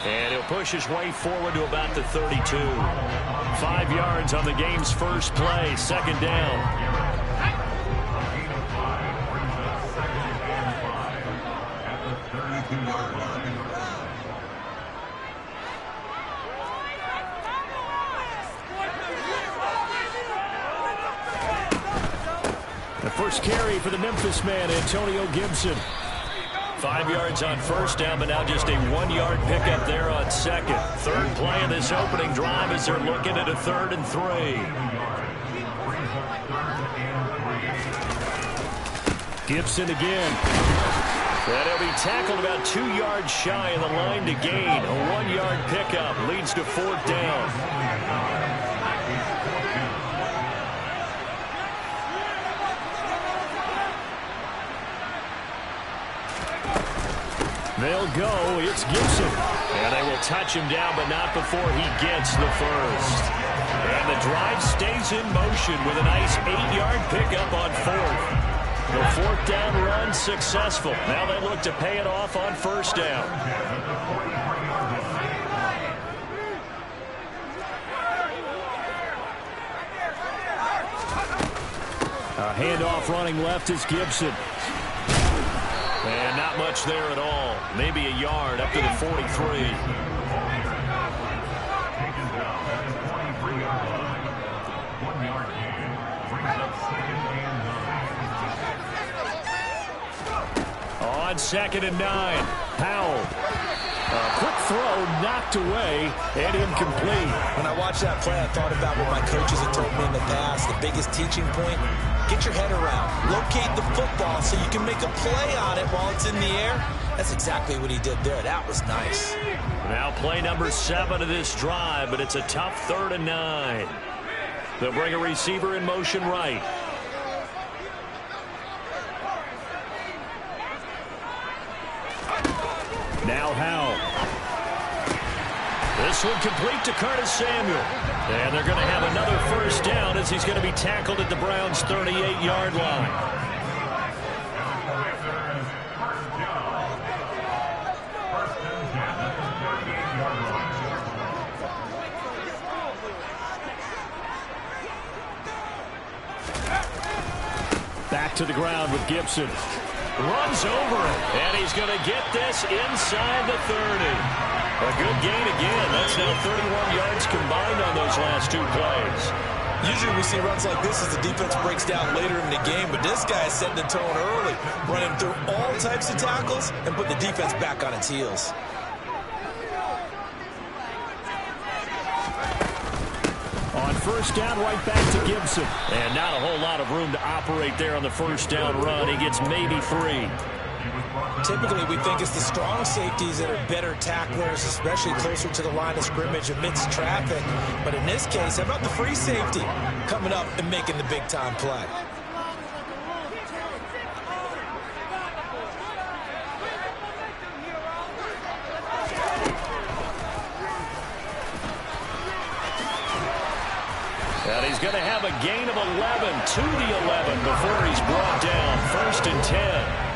And he'll push his way forward to about the 32. 5 yards on the game's first play. Second down. The first carry for the Memphis man, Antonio Gibson. 5 yards on first down, but now just a 1-yard pickup there on second. Third play of this opening drive as they're looking at a 3rd and 3. Gibson again. And he'll be tackled about 2 yards shy of the line to gain. A 1-yard pickup leads to 4th down. They'll go. It's Gibson. And they will touch him down, but not before he gets the first. And the drive stays in motion with a nice 8-yard pickup on 4th. The 4th down run successful. Now they look to pay it off on first down. A handoff running left is Gibson. And not much there at all. Maybe a yard up to the 43. On 2nd and 9, Powell. A quick throw knocked away and incomplete. When I watched that play, I thought about what my coaches have told me in the past. The biggest teaching point, get your head around. Locate the football so you can make a play on it while it's in the air. That's exactly what he did there. That was nice. Now play number 7 of this drive, but it's a tough 3rd and 9. They'll bring a receiver in motion right. Now Howell. This one complete to Curtis Samuel. And they're going to have another first down as he's going to be tackled at the Browns' 38-yard line. Back to the ground with Gibson. Runs over it, and he's going to get this inside the 30. A good gain again. That's now 31 yards combined on those last 2 plays. Usually we see runs like this as the defense breaks down later in the game, but this guy is setting the tone early, running through all types of tackles and put the defense back on its heels. On first down, right back to Gibson. And not a whole lot of room to operate there on the first down run. He gets maybe 3. Typically, we think it's the strong safeties that are better tacklers, especially closer to the line of scrimmage amidst traffic. But in this case, how about the free safety coming up and making the big-time play? And he's going to have a gain of 11 to the 11 before he's brought down. 1st and 10.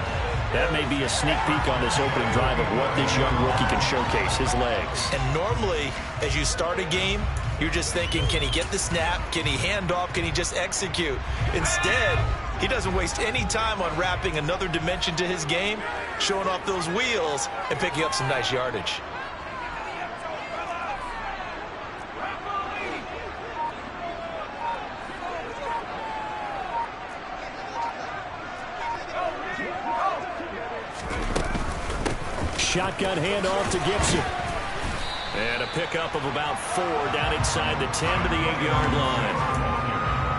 That may be a sneak peek on this opening drive of what this young rookie can showcase, his legs. And normally, as you start a game, you're just thinking, can he get the snap? Can he hand off? Can he just execute? Instead, he doesn't waste any time on wrapping another dimension to his game, showing off those wheels, and picking up some nice yardage. Shotgun handoff to Gibson. And a pickup of about 4 down inside the 10 to the 8-yard line.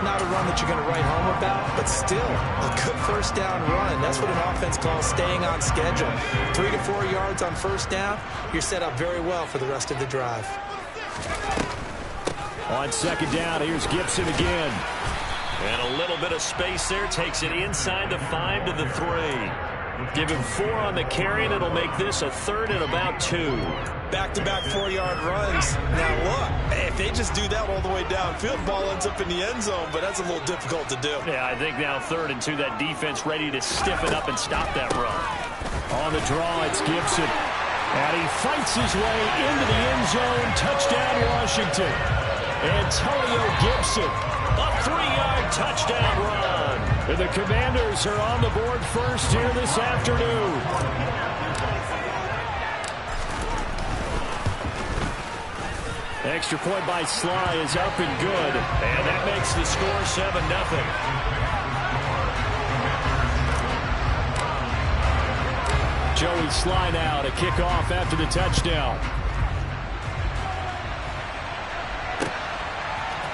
Not a run that you're going to write home about, but still a good first down run. That's what an offense calls staying on schedule. 3 to 4 yards on first down, you're set up very well for the rest of the drive. On 2nd down, here's Gibson again. And a little bit of space there. Takes it inside the 5 to the 3. Give him 4 on the carry, and it'll make this a 3rd and about 2. Back-to-back 4-yard runs. Now, look, if they just do that all the way downfield, ball ends up in the end zone, but that's a little difficult to do. Yeah, I think now 3rd and 2, that defense ready to stiffen up and stop that run. On the draw, it's Gibson. And he fights his way into the end zone. Touchdown, Washington. Antonio Gibson, a 3-yard touchdown run. And the Commanders are on the board first here this afternoon. Extra point by Sly is up and good. And that makes the score 7-0. Joey Sly now to kick off after the touchdown.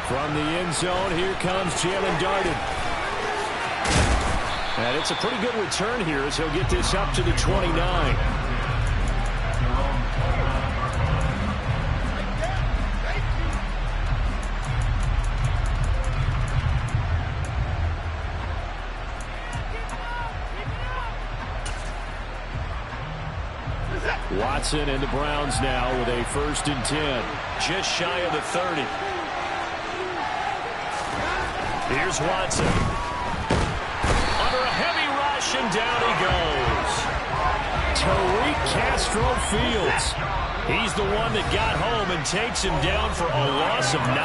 From the end zone, here comes Jalen Darden. And it's a pretty good return here as he'll get this up to the 29. Watson and the Browns now with a 1st and 10. Just shy of the 30. Here's Watson. Under a heavy rush, and down he goes. Tariq Castro-Fields. He's the one that got home and takes him down for a loss of 9.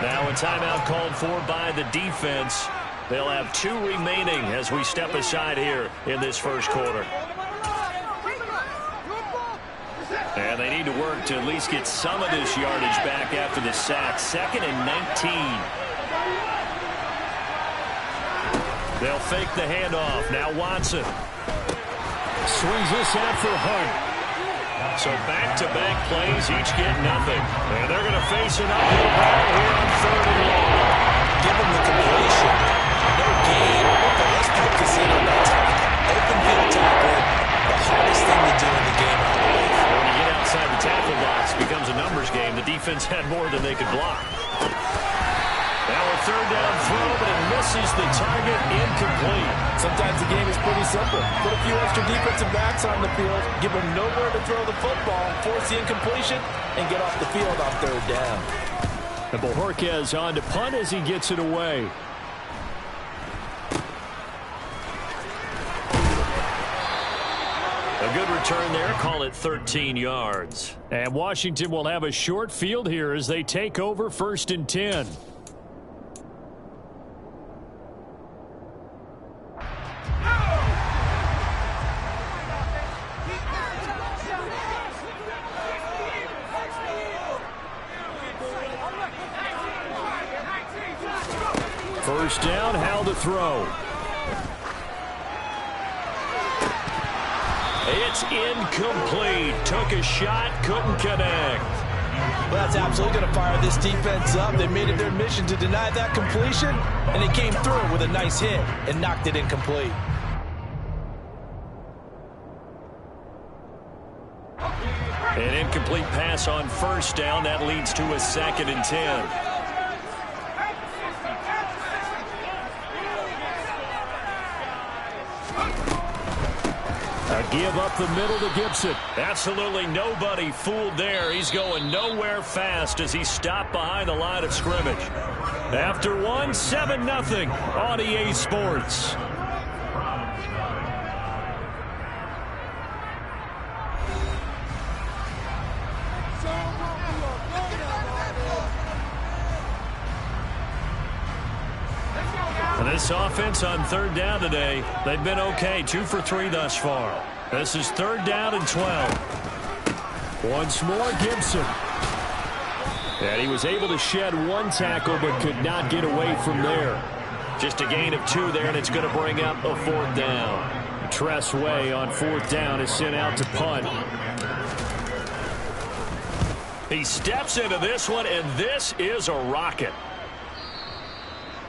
Now a timeout called for by the defense. They'll have 2 remaining as we step aside here in this first quarter. And they need to work to at least get some of this yardage back after the sack. 2nd and 19. They'll fake the handoff. Now Watson. Swings this out for Hunt. So back-to-back plays, each get nothing. And they're going to face an uphill battle here on 3rd and long. Give them the completion. No gain, but let's focus in on that tackle. Open field tackle, the hardest thing to do in the game, I believe. When you get outside the tackle box, it becomes a numbers game. The defense had more than they could block. Now a 3rd down throw, but it misses the target, incomplete. Sometimes the game is pretty simple. Put a few extra defensive backs on the field, give them nowhere to throw the football, force the incompletion, and get off the field on 3rd down. And Bojorquez on to punt as he gets it away. A good return there. Call it 13 yards. And Washington will have a short field here as they take over 1st and 10. First down, Howell to throw. It's incomplete. Took a shot, couldn't connect. Well, that's absolutely going to fire this defense up. They made it their mission to deny that completion, and they came through with a nice hit and knocked it incomplete. An incomplete pass on 1st down. That leads to a 2nd and 10. Give up the middle to Gibson. Absolutely nobody fooled there. He's going nowhere fast as he stopped behind the line of scrimmage. After 1, 7-0 on EA Sports. This offense on 3rd down today, they've been okay. 2 for 3 thus far. This is 3rd down and 12. Once more, Gibson. And he was able to shed 1 tackle but could not get away from there. Just a gain of 2 there, and it's going to bring up a 4th down. Tress Way on 4th down is sent out to punt. He steps into this one, and this is a rocket.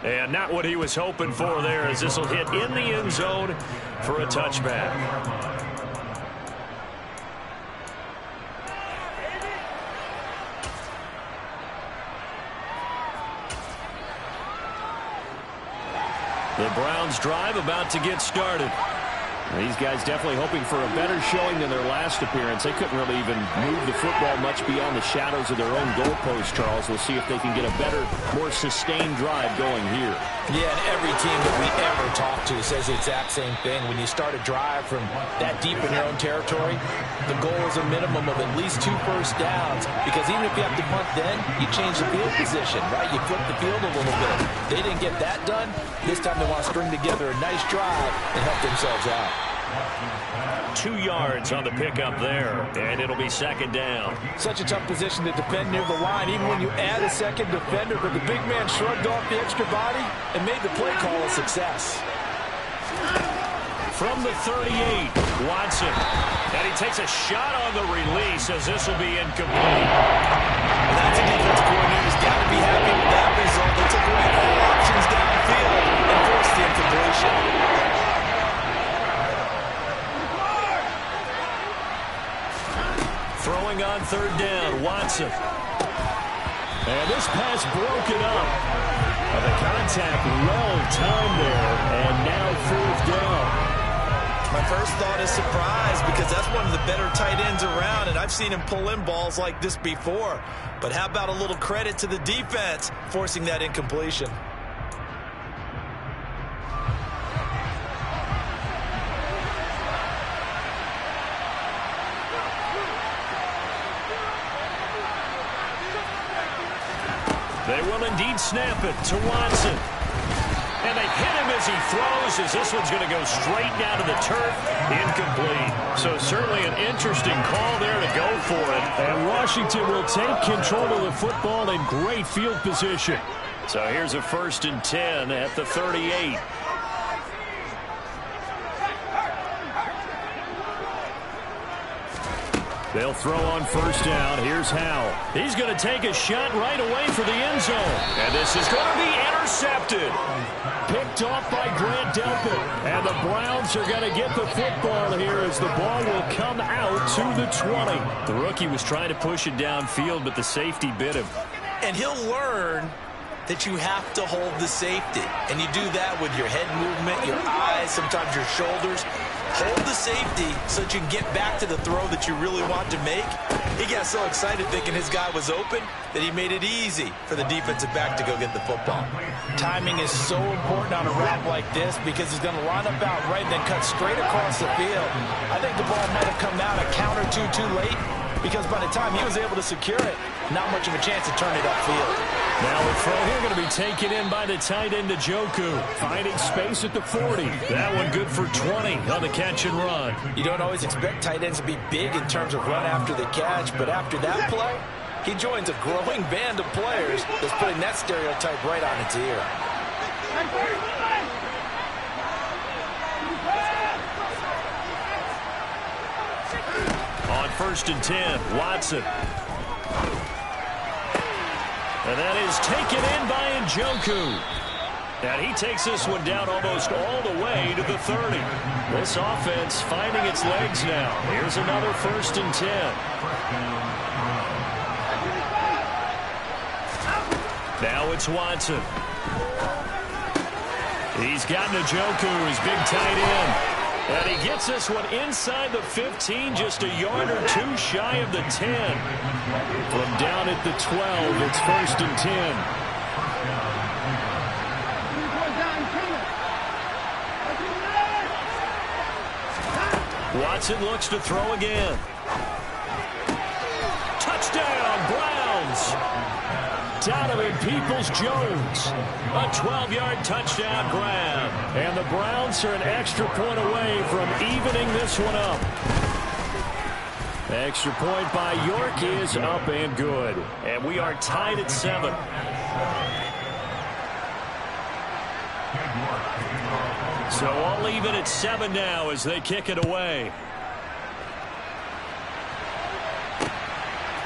And not what he was hoping for there, as this will hit in the end zone for a touchback. The Browns drive about to get started. These guys definitely hoping for a better showing than their last appearance. They couldn't really even move the football much beyond the shadows of their own goalpost, Charles. We'll see if they can get a better, more sustained drive going here. Yeah, and every team that we ever talk to says the exact same thing. When you start a drive from that deep in your own territory, the goal is a minimum of at least 2 first downs, because even if you have to punt then, you change the field position, right? You flip the field a little bit. They didn't get that done. This time they want to string together a nice drive and help themselves out. 2 yards on the pickup there, and it'll be second down. Such a tough position to defend near the line, even when you add a second defender, but the big man shrugged off the extra body and made the play call a success. From the 38, Watson. And he takes a shot on the release as this will be incomplete. And that's a defense coordinator's got to be happy with that result. They took away all options downfield and forced the incompletion. Throwing on third down, Watson. And this pass broken up. The contact well timed there, and now fourth down. My first thought is surprise, because that's one of the better tight ends around, and I've seen him pull in balls like this before. But how about a little credit to the defense forcing that incompletion? They will indeed snap it to Watson. And they hit him as he throws, as this one's going to go straight down to the turf. Incomplete. So certainly an interesting call there to go for it. And Washington will take control of the football in great field position. So here's a 1st and 10 at the 38. They'll throw on first down. Here's Howell. He's going to take a shot right away for the end zone. And this is going to be intercepted. Picked off by Grant Delpit. And the Browns are going to get the football here as the ball will come out to the 20. The rookie was trying to push it downfield, but the safety bit him. And he'll learn that you have to hold the safety. And you do that with your head movement, your eyes, sometimes your shoulders. Hold the safety so that you can get back to the throw that you really want to make. He got so excited thinking his guy was open that he made it easy for the defensive back to go get the football. Timing is so important on a route like this, because he's going to line up out right and then cut straight across the field. I think the ball might have come out a count or two too late, because by the time he was able to secure it, not much of a chance to turn it upfield. Now the throw here going to be taken in by the tight end Njoku, finding space at the 40. That one good for 20 on the catch and run. You don't always expect tight ends to be big in terms of run after the catch, but after that play, he joins a growing band of players that's putting that stereotype right on its ear. On 1st and 10, Watson. And that is taken in by Njoku. And he takes this one down almost all the way to the 30. This offense finding its legs now. Here's another 1st and 10. Now it's Watson. He's got Njoku, his big tight end. And he gets this one inside the 15, just a yard or two shy of the 10. From down at the 12, it's 1st and 10. Watson looks to throw again. Touchdown, Browns. Donovan Peoples-Jones. A 12-yard touchdown grab. And the Browns are an extra point away from evening this one up. Extra point by York is up and good. And we are tied at 7. So all even at 7 now as they kick it away.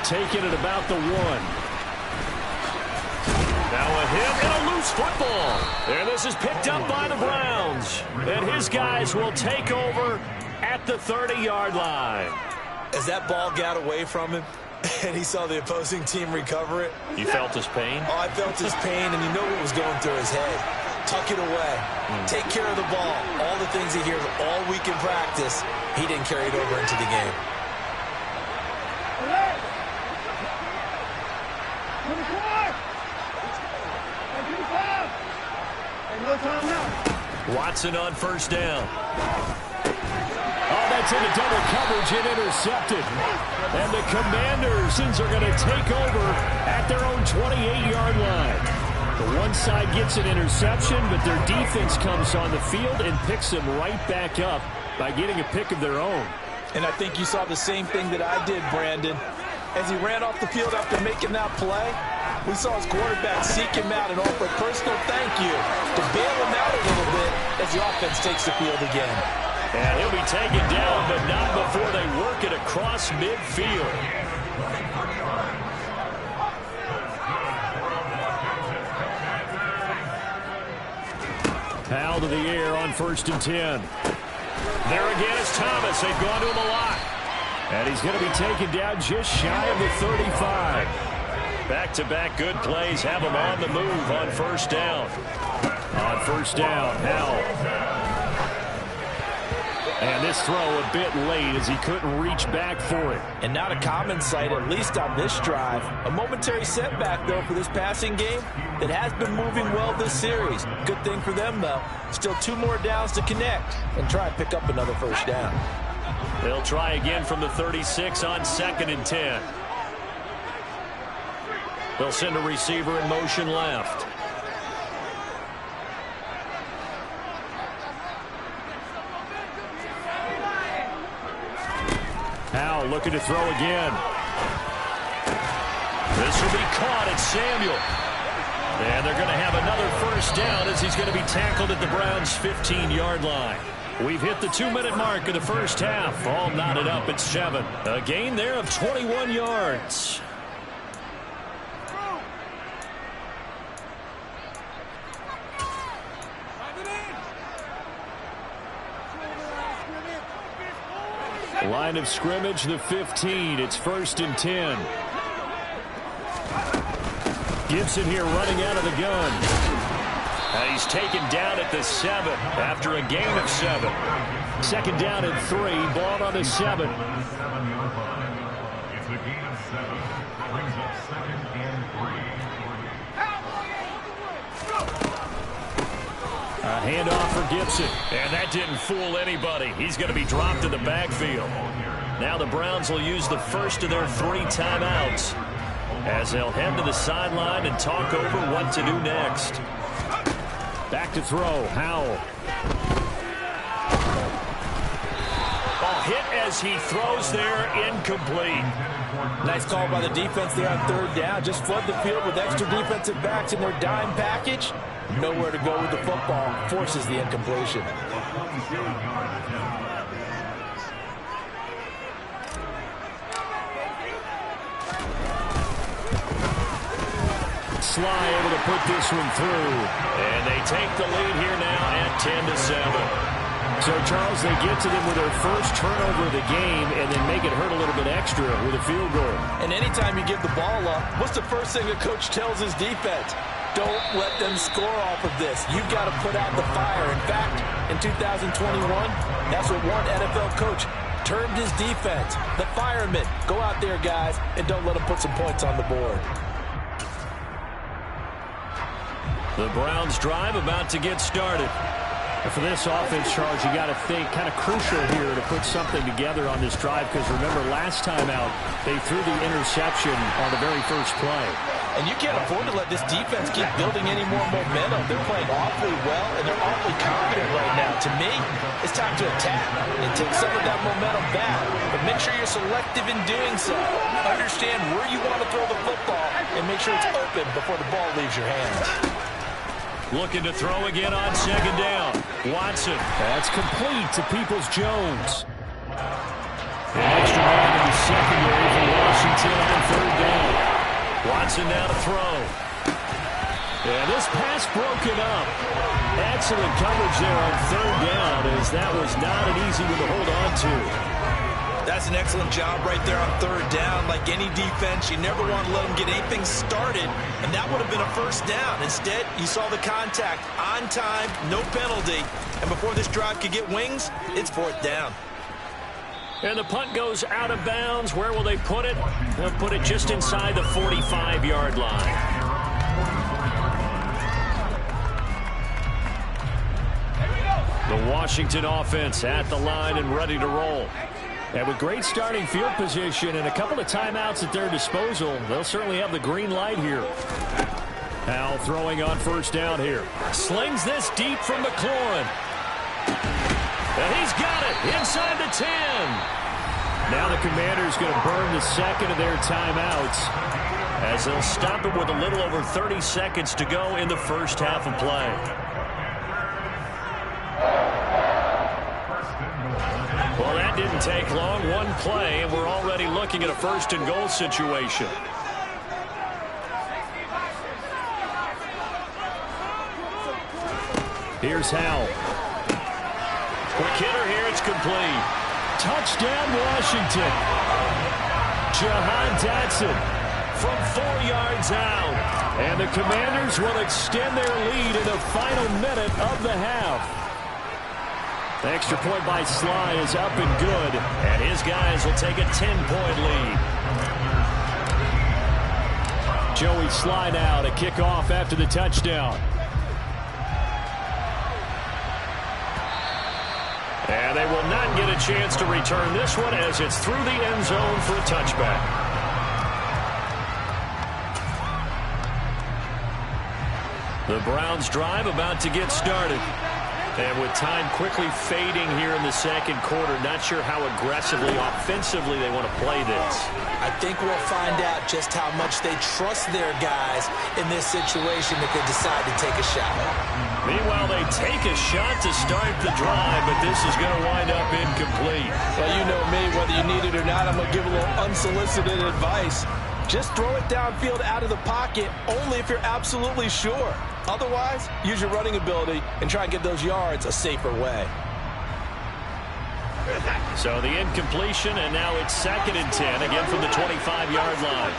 Taking it about the 1. Now a hit and a loose football. And this is picked up by the Browns. And his guys will take over at the 30-yard line. As that ball got away from him and he saw the opposing team recover it. You felt his pain? Oh, I felt his pain, and you know what was going through his head. tuck it away, take care of the ball. All the things he hears all week in practice, he didn't carry it over into the game. Watson on first down. Oh, that's into double coverage and intercepted. And the Commanders are going to take over at their own 28-yard line. The one side gets an interception, but their defense comes on the field and picks them right back up by getting a pick of their own. And I think you saw the same thing that I did, Brandon. As he ran off the field after making that play, we saw his quarterback seek him out and offer a personal thank you to bail him out a little bit as the offense takes the field again. And he'll be taken down, but not before they work it across midfield. Powell to the air on 1st and 10. There again is Thomas. They've gone to him a lot. And he's going to be taken down just shy of the 35. Back-to-back good plays have him on the move on 1st down. On 1st down, Powell. And this throw a bit late as he couldn't reach back for it. And not a common sight, at least on this drive. A momentary setback, though, for this passing game that has been moving well this series. Good thing for them, though. Still 2 more downs to connect and try and pick up another 1st down. They'll try again from the 36 on 2nd and 10. They'll send a receiver in motion left. Powell looking to throw again. This will be caught at Samuel. And they're going to have another 1st down as he's going to be tackled at the Browns' 15-yard line. We've hit the 2-minute mark of the first half. All knotted up at 7. A gain there of 21 yards. Line of scrimmage, the 15. It's 1st and 10. Gibson here running out of the gun. And he's taken down at the 7 after a gain of 7. 2nd down and 3. Ball on the 7. It's a gain of 7. Brings up 2nd and 3. A handoff for Gibson. And that didn't fool anybody. He's going to be dropped in the backfield. Now the Browns will use the first of their 3 timeouts as they'll head to the sideline and talk over what to do next. Back to throw, Howell. Ball hit as he throws there, incomplete. Nice call by the defense there on 3rd down. Just flood the field with extra defensive backs in their dime package. Nowhere to go with the football. Forces the incompletion. Sly able to put this one through. And they take the lead here now at 10-7. So, Charles, they get to them with their first turnover of the game and then make it hurt a little bit extra with a field goal. And anytime you give the ball up, what's the first thing a coach tells his defense? Don't let them score off of this. You've got to put out the fire. In fact, in 2021, that's what one NFL coach termed his defense. The firemen. Go out there, guys, and don't let them put some points on the board. The Browns drive about to get started. For this offense, Charles, you got to think kind of crucial here to put something together on this drive because remember last time out they threw the interception on the very first play. And you can't afford to let this defense keep building any more momentum. They're playing awfully well and they're awfully confident right now. To me, it's time to attack and take some of that momentum back. But make sure you're selective in doing so. Understand where you want to throw the football and make sure it's open before the ball leaves your hands. Looking to throw again on 2nd down. Watson. That's complete to Peoples-Jones. An extra man in the secondary for Washington on 3rd down. Watson now to throw. And this pass broken up. Excellent coverage there on 3rd down as that was not an easy one to hold on to. That's an excellent job right there on third down. Like any defense, you never want to let them get anything started, and that would have been a first down. Instead, you saw the contact on time, no penalty, and before this drive could get wings, it's fourth down. And the punt goes out of bounds. Where will they put it? They'll put it just inside the 45-yard line. The Washington offense at the line and ready to roll. And with great starting field position and a couple of timeouts at their disposal, they'll certainly have the green light here. Howell throwing on first down here. Slings this deep from McLaurin. And he's got it inside the 10. Now the Commanders going to burn the second of their timeouts as they'll stop it with a little over 30 seconds to go in the first half of play. Well, that didn't take long. One play, and we're already looking at a first and goal situation. Here's Howell. Quick hitter here. It's complete. Touchdown, Washington. Jahan Dotson from 4 yards out. And the Commanders will extend their lead in the final minute of the half. The extra point by Sly is up and good. And his guys will take a 10-point lead. Joey Sly now to kick off after the touchdown. And they will not get a chance to return this one as it's through the end zone for a touchback. The Browns drive about to get started. And with time quickly fading here in the second quarter, not sure how aggressively, offensively they want to play this. I think we'll find out just how much they trust their guys in this situation if they decide to take a shot. Meanwhile, they take a shot to start the drive, but this is going to wind up incomplete. Well, you know me, whether you need it or not, I'm going to give a little unsolicited advice. Just throw it downfield out of the pocket only if you're absolutely sure. Otherwise, use your running ability and try and get those yards a safer way. So the incompletion, and now it's 2nd and 10, again from the 25-yard line.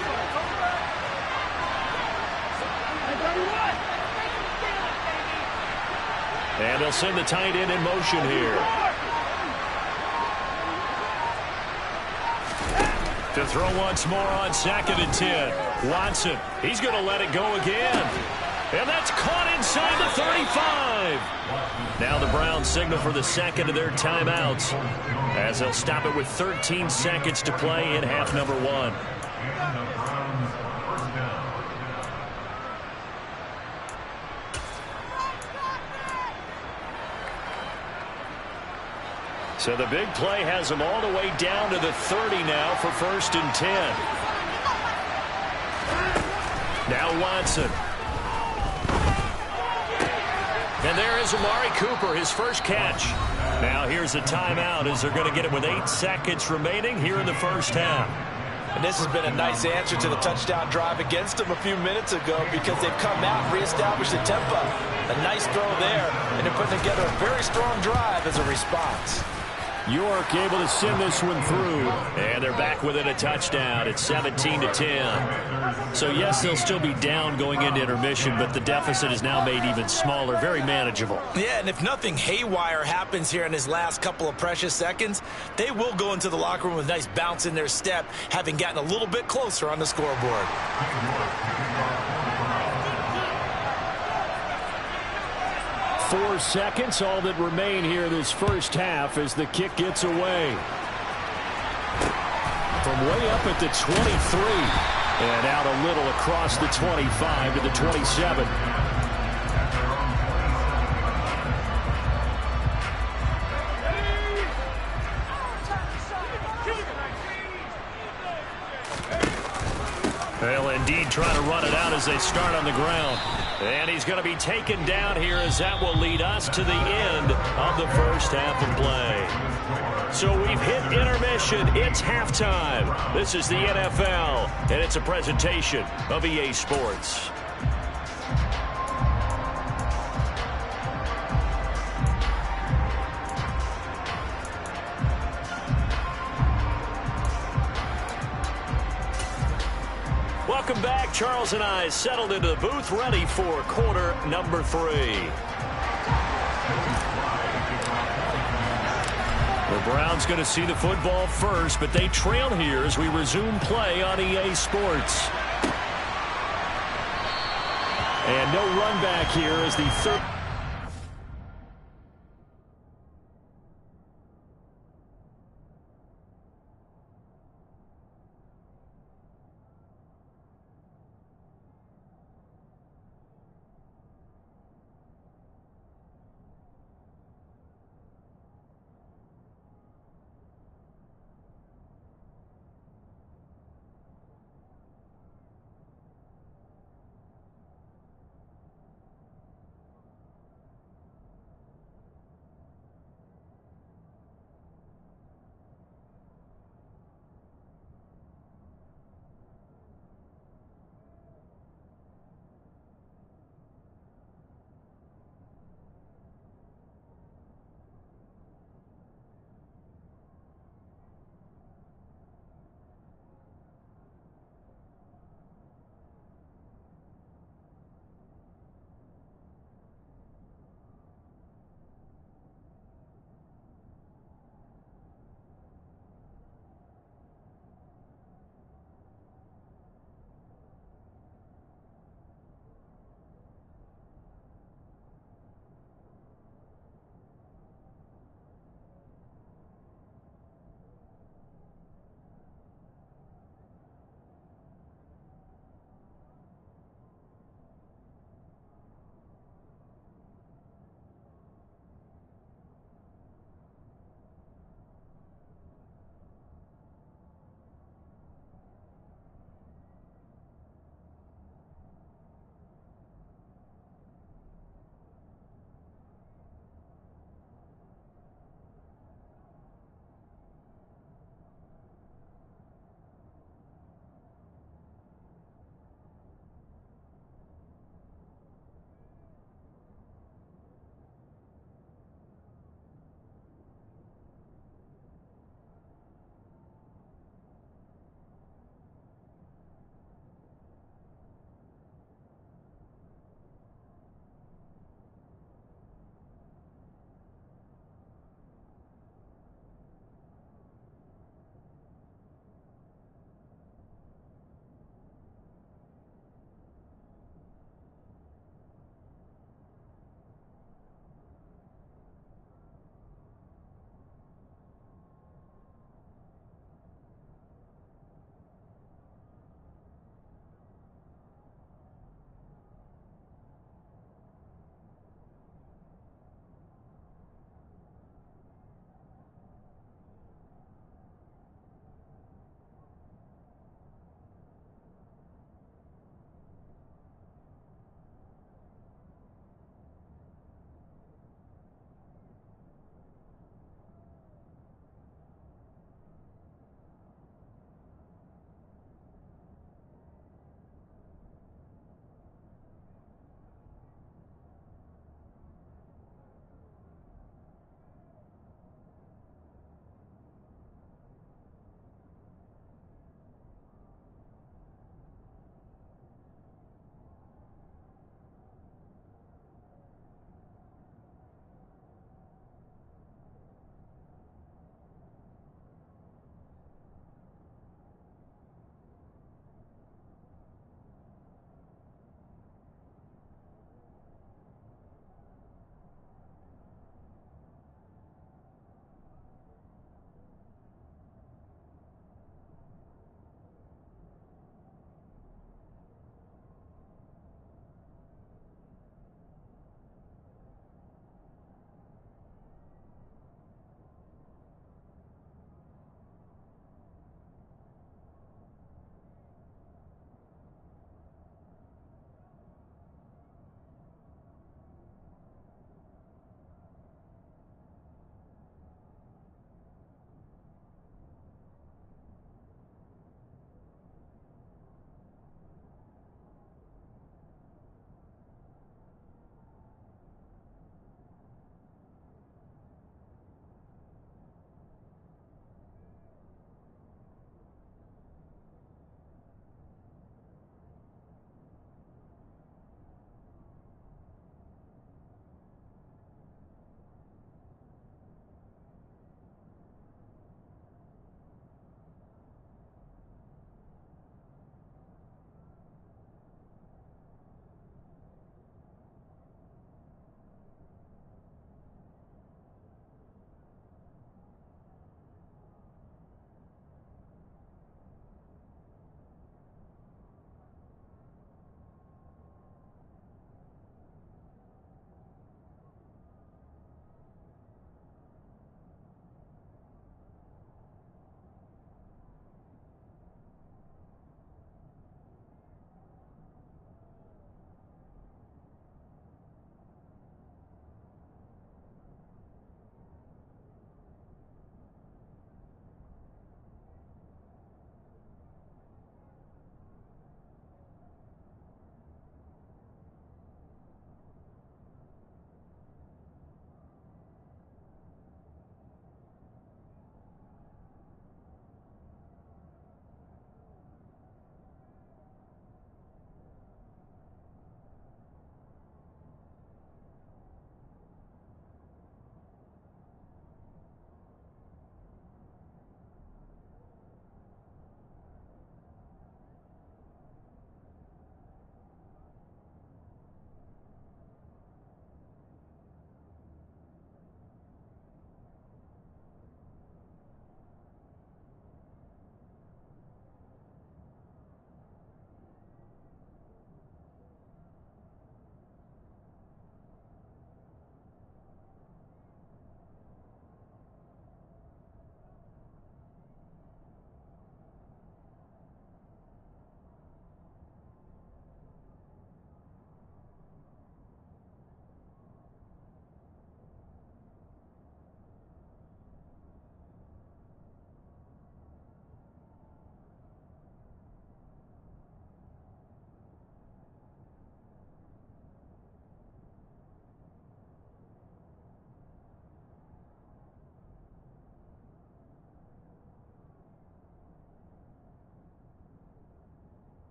And they'll send the tight end in motion here. To throw once more on 2nd and 10. Watson, he's going to let it go again. And that's caught inside the 35. Now the Browns signal for the second of their timeouts as they'll stop it with 13 seconds to play in half number 1. So the big play has them all the way down to the 30 now for 1st and 10. Now Watson. And there is Amari Cooper, his first catch. Now here's a timeout as they're going to get it with 8 seconds remaining here in the first half. And this has been a nice answer to the touchdown drive against them a few minutes ago because they've come out and reestablished the tempo. A nice throw there, and they're putting together a very strong drive as a response. York able to send this one through, and they're back within a touchdown. It's 17-10. So yes, they'll still be down going into intermission, but the deficit is now made even smaller, very manageable. Yeah, and if nothing haywire happens here in his last couple of precious seconds, they will go into the locker room with a nice bounce in their step, having gotten a little bit closer on the scoreboard. 4 seconds, all that remain here this first half as the kick gets away. From way up at the 23 and out a little across the 25 to the 27. They'll indeed try to run it out as they start on the ground. And he's going to be taken down here as that will lead us to the end of the first half of play. So we've hit intermission. It's halftime. This is the NFL, and it's a presentation of EA Sports. Welcome back. Charles and I settled into the booth, ready for quarter number 3. The Browns going to see the football first, but they trail here as we resume play on EA Sports. And no run back here as the third.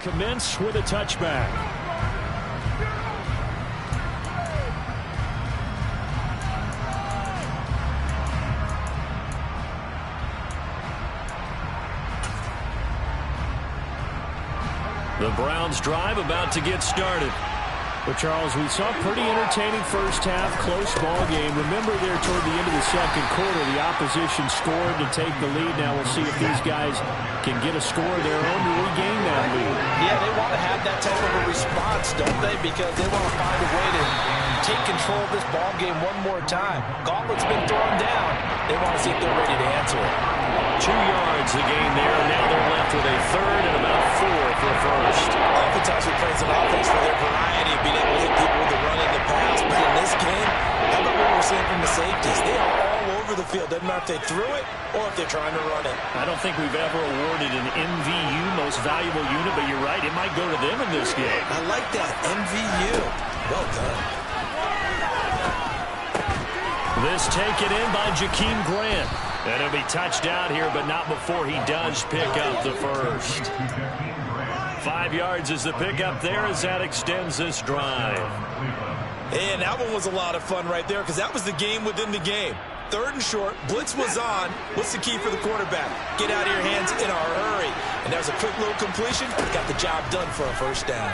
commence with a touchback. The Browns drive about to get started. But, Charles, we saw a pretty entertaining first half, close ball game. Remember there toward the end of the second quarter, the opposition scored to take the lead. Now we'll see if these guys can get a score of their own to regain that lead. Yeah, they want to have that type of a response, don't they? Because they want to find a way to take control of this ball game one more time. Gauntlet's been thrown down. They want to see if they're ready to answer it. 2 yards the gain there. Now they're left with a third and about 4 for a first. Oftentimes we praise an offense for their variety of being able to hit people with the run and the pass. But in this game, how about what we're seeing from the safeties? They are all over the field. Doesn't matter if they threw it or if they're trying to run it. I don't think we've ever awarded an MVU, most valuable unit, but you're right, it might go to them in this game. I like that, MVU. Well done. This taken in by Jakeem Grant. And it'll be touchdown here, but not before he does pick up the first. 5 yards is the pickup there as that extends this drive. And that one was a lot of fun right there because that was the game within the game. 3rd and short, blitz was on. What's the key for the quarterback? Get out of your hands in a hurry. And there's a quick little completion. Got the job done for a first down.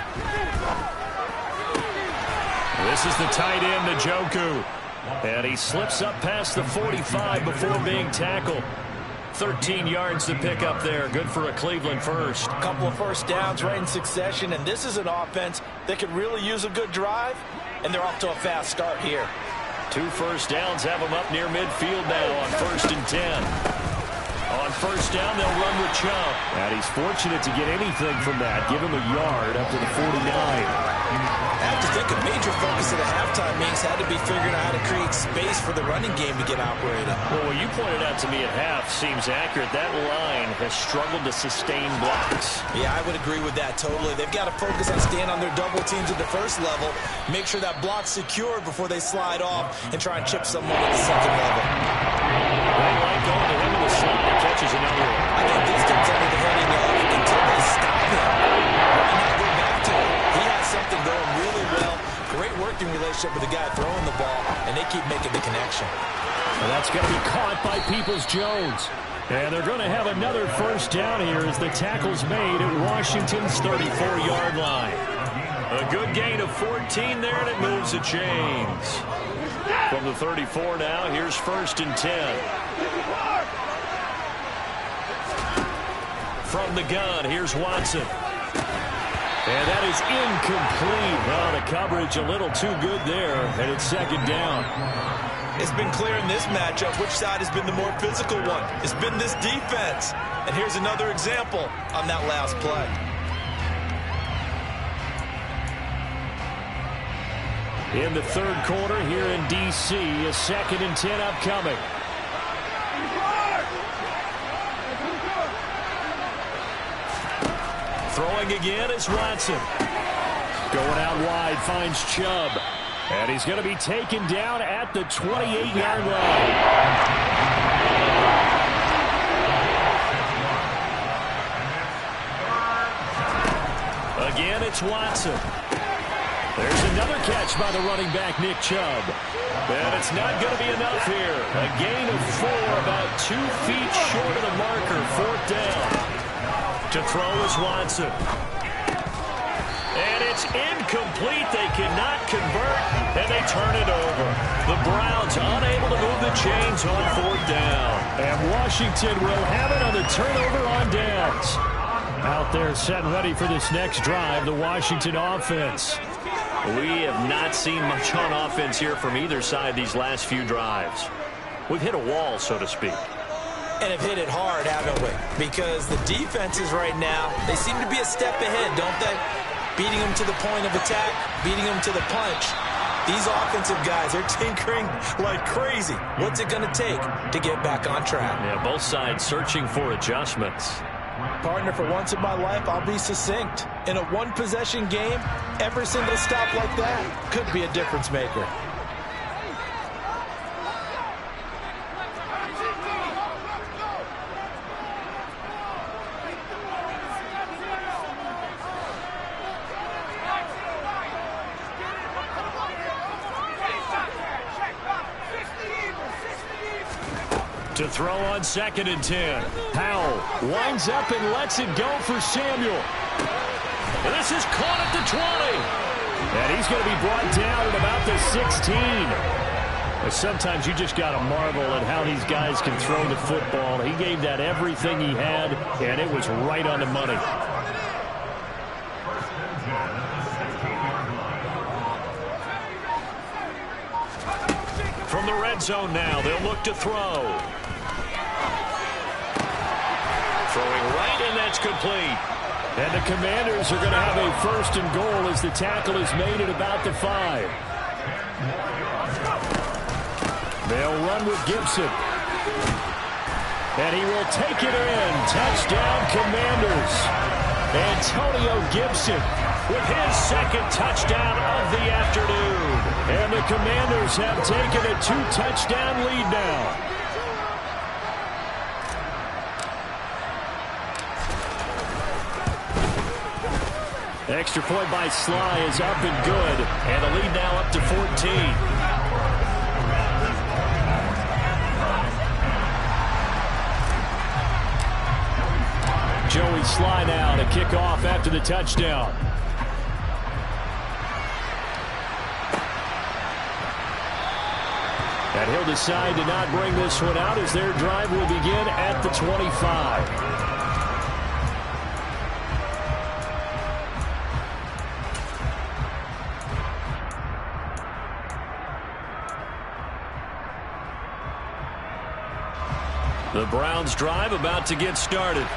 This is the tight end, Njoku. And he slips up past the 45 before being tackled. 13 yards to pick up there. Good for a Cleveland first. A couple of first downs right in succession, and this is an offense that could really use a good drive, and they're off to a fast start here. 2 first downs have them up near midfield now on 1st and 10. On first down, they'll run with Chubb. And he's fortunate to get anything from that. Give him a yard up to the 49. I have to think a major focus of the halftime meetings had to be figuring out how to create space for the running game to get operated. Well, what you pointed out to me at half seems accurate. That line has struggled to sustain blocks. Yeah, I would agree with that totally. They've got to focus on staying on their double teams at the first level, make sure that block's secure before they slide off and try and chip someone at the second level. They like going to him in the slot and catches another one. I think this comes under the heading of until they stop him. Why not go back to him? He has something going really well. Great working relationship with the guy throwing the ball, and they keep making the connection. And that's going to be caught by Peoples-Jones. And they're going to have another first down here as the tackle's made at Washington's 34-yard line. A good gain of 14 there, and it moves the chains. From the 34 now, here's 1st and 10. From the gun, here's Watson. And that is incomplete. Well, the coverage a little too good there, and it's 2nd down. It's been clear in this matchup which side has been the more physical one. It's been this defense. And here's another example on that last play. In the 3rd quarter here in D.C., a 2nd and 10 upcoming. Throwing again is Watson. Going out wide, finds Chubb. And he's going to be taken down at the 28-yard line. Again, it's Watson. There's another catch by the running back, Nick Chubb. And it's not going to be enough here. A gain of 4, about 2 feet short of the marker, 4th down. To throw is Watson. And it's incomplete. They cannot convert, and they turn it over. The Browns unable to move the chains on 4th down. And Washington will have it on the turnover on downs. Out there set and ready for this next drive, the Washington offense. We have not seen much on offense here from either side these last few drives. We've hit a wall, so to speak. And have hit it hard, haven't we? Because the defenses right now, they seem to be a step ahead, don't they? Beating them to the point of attack, beating them to the punch. These offensive guys are tinkering like crazy. What's it going to take to get back on track? Yeah, both sides searching for adjustments. Partner, for once in my life, I'll be succinct. In a one-possession game, every single stop like that could be a difference maker. To throw on 2nd and 10. Howell winds up and lets it go for Samuel. And this is caught at the 20. And he's going to be brought down at about the 16. But sometimes you just got to marvel at how these guys can throw the football. He gave that everything he had, and it was right on the money. From the red zone now, they'll look to throw. Throwing right, and that's complete. And the Commanders are going to have a 1st and goal as the tackle is made at about the 5. They'll run with Gibson. And he will take it in. Touchdown, Commanders. Antonio Gibson with his 2nd touchdown of the afternoon. And the Commanders have taken a 2-touchdown lead now. Extra point by Sly is up and good. And the lead now up to 14. Joey Sly now to kick off after the touchdown. And he'll decide to not bring this one out as their drive will begin at the 25. The Browns drive about to get started.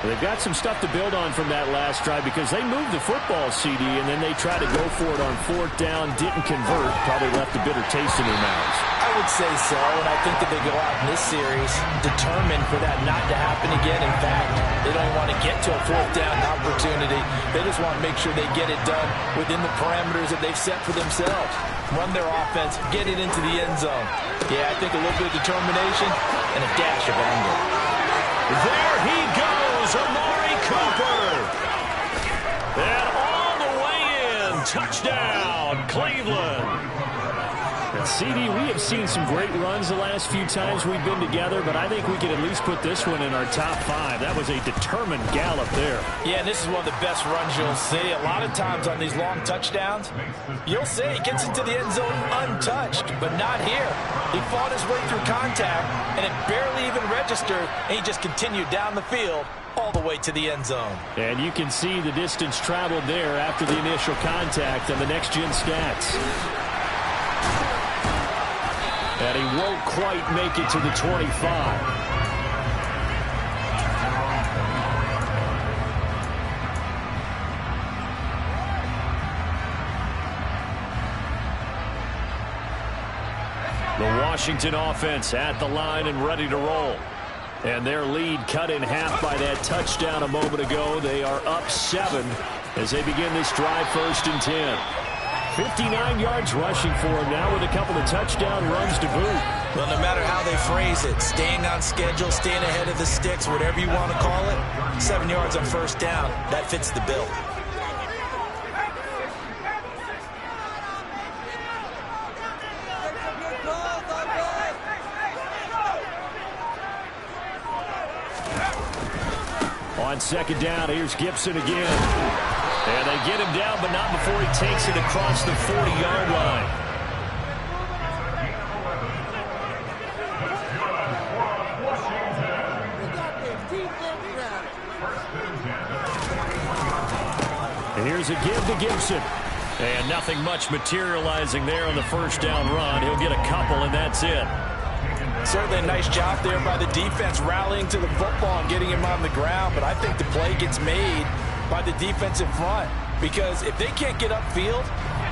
They've got some stuff to build on from that last drive because they moved the football, CD, and then they tried to go for it on 4th down, didn't convert, probably left a bitter taste in their mouths. I would say so, and I think that they go out in this series determined for that not to happen again. In fact, they don't want to get to a 4th down opportunity. They just want to make sure they get it done within the parameters that they've set for themselves. Run their offense, get it into the end zone. Yeah, I think a little bit of determination and a dash of anger. There he goes, Amari Cooper. And all the way in, touchdown, Cleveland. And CD, we have seen some great runs the last few times we've been together, but I think we can at least put this one in our top 5. That was a determined gallop there. Yeah, and this is one of the best runs you'll see. A lot of times on these long touchdowns, you'll see he gets into the end zone untouched, but not here. He fought his way through contact, and it barely even registered, and he just continued down the field all the way to the end zone. And you can see the distance traveled there after the initial contact on the next-gen stats. And he won't quite make it to the 25. The Washington offense at the line and ready to roll. And their lead cut in half by that touchdown a moment ago. They are up 7 as they begin this drive 1st and 10. 59 yards rushing for him now with a couple of touchdown runs to boot. Well, no matter how they phrase it, staying on schedule, staying ahead of the sticks, whatever you want to call it, 7 yards on 1st down, that fits the bill. On 2nd down, here's Gibson again. And they get him down, but not before he takes it across the 40-yard line. And here's a give to Gibson. And nothing much materializing there on the 1st down run. He'll get a couple, and that's it. Certainly a nice job there by the defense rallying to the football and getting him on the ground, but I think the play gets made by the defensive front, because if they can't get upfield,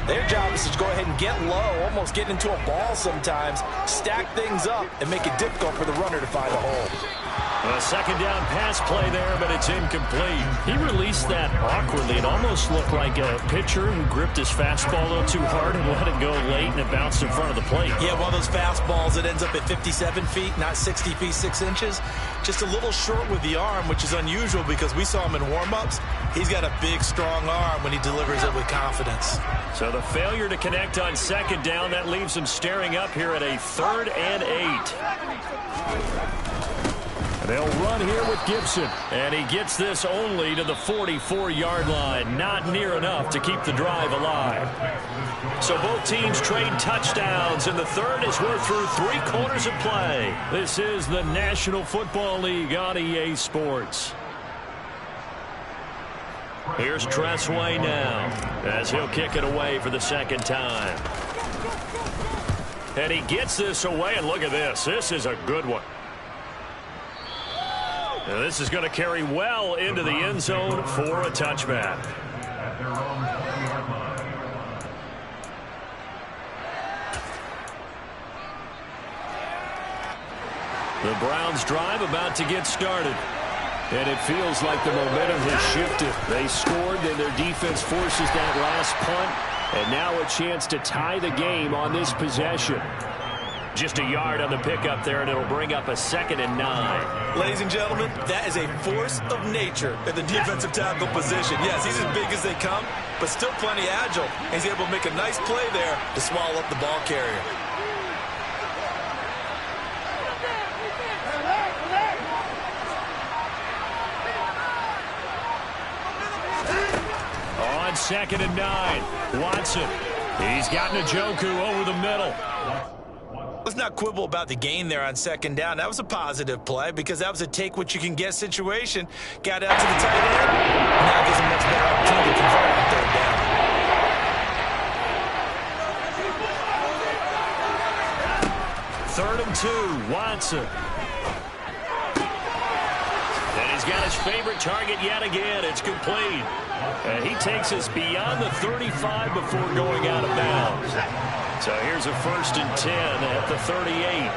their job is to go ahead and get low, almost get into a ball sometimes, stack things up, and make it difficult for the runner to find a hole. A second down pass play there, but it's incomplete. He released that awkwardly. It almost looked like a pitcher who gripped his fastball a little too hard and let it go late, and it bounced in front of the plate. Yeah, one of those fastballs that ends up at 57 feet, not 60 feet, 6 inches. Just a little short with the arm, which is unusual because we saw him in warm-ups. He's got a big, strong arm when he delivers it with confidence. So the failure to connect on second down, that leaves him staring up here at a 3rd and 8. They'll run here with Gibson, and he gets this only to the 44-yard line. Not near enough to keep the drive alive. So both teams trade touchdowns, and the third as we're through 3 quarters of play. This is the National Football League on EA Sports. Here's Tressway now, as he'll kick it away for the second time. And he gets this away, and look at this. This is a good one. Now this is going to carry well into the end zone for a touchback. The Browns drive about to get started. And it feels like the momentum has shifted. They scored, then their defense forces that last punt. And now a chance to tie the game on this possession. Just a yard on the pickup there, and it'll bring up a 2nd and 9. Ladies and gentlemen, that is a force of nature at the defensive tackle position. Yes, he's as big as they come, but still plenty agile. He's able to make a nice play there to swallow up the ball carrier. On 2nd and 9, Watson. He's got Njoku over the middle. Let's not quibble about the gain there on second down. That was a positive play because that was a take-what-you-can-get situation. Got out to the tight end. Now gives him much better opportunity to convert on third down. Third and 2, Watson. And he's got his favorite target yet again. It's complete. And he takes us beyond the 35 before going out of bounds. So here's a 1st and 10 at the 38.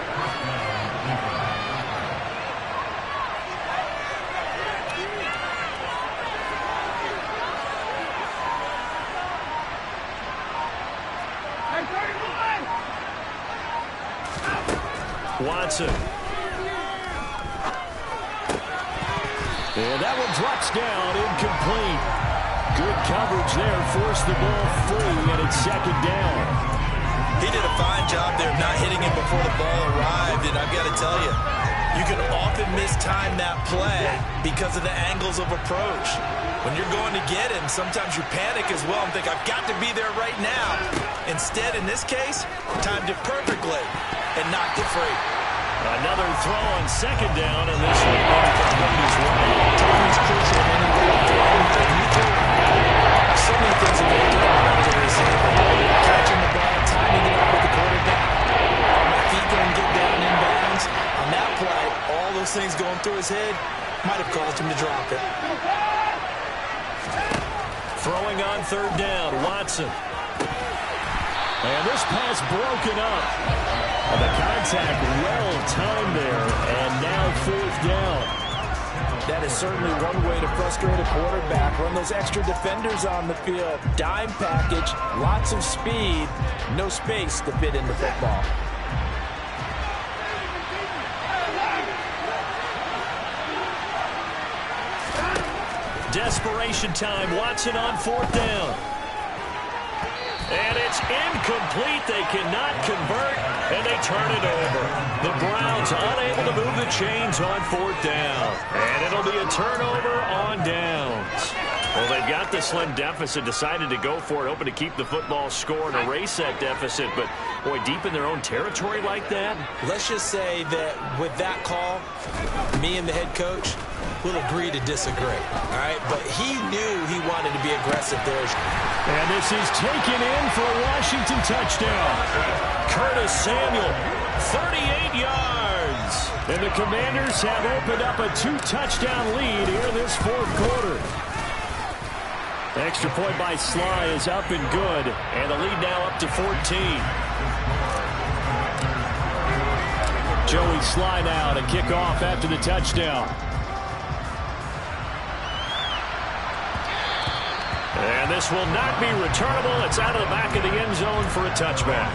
Watson. And that one drops down, incomplete. Good coverage there, forced the ball free, and it's 2nd down. He did a fine job there of not hitting him before the ball arrived, and I've got to tell you, you can often mistime that play because of the angles of approach. When you're going to get him, sometimes you panic as well and think, I've got to be there right now. Instead, in this case, timed it perfectly and knocked it free. Another throw on 2nd down, and this one incomplete as well. Timing's crucial when you've got so many things that go into the receiver. Catching the ball, timing it up with the quarterback. My feet going to get down in bounds. On that play, all those things going through his head might have caused him to drop it. Throwing on 3rd down, Watson. And this pass broken up. And the contact well timed there, and now 4th down. That is certainly one way to frustrate a quarterback. Run those extra defenders on the field. Dime package, lots of speed, no space to fit in the football. Desperation time. Watson on 4th down. And it's incomplete. They cannot convert, and they turn it over. The Browns unable to move the chains on 4th down. And it'll be a turnover on downs. Well, they've got the slim deficit, decided to go for it, hoping to keep the football score and erase that deficit. But, boy, deep in their own territory like that? Let's just say that with that call, me and the head coach will agree to disagree. All right? But he knew he wanted to be aggressive there. And this is taken in for a Washington touchdown. Curtis Samuel, 38 yards. And the Commanders have opened up a 2-touchdown lead here in this 4th quarter. Extra point by Sly is up and good. And the lead now up to 14. Joey Sly now to kick off after the touchdown. And this will not be returnable. It's out of the back of the end zone for a touchback.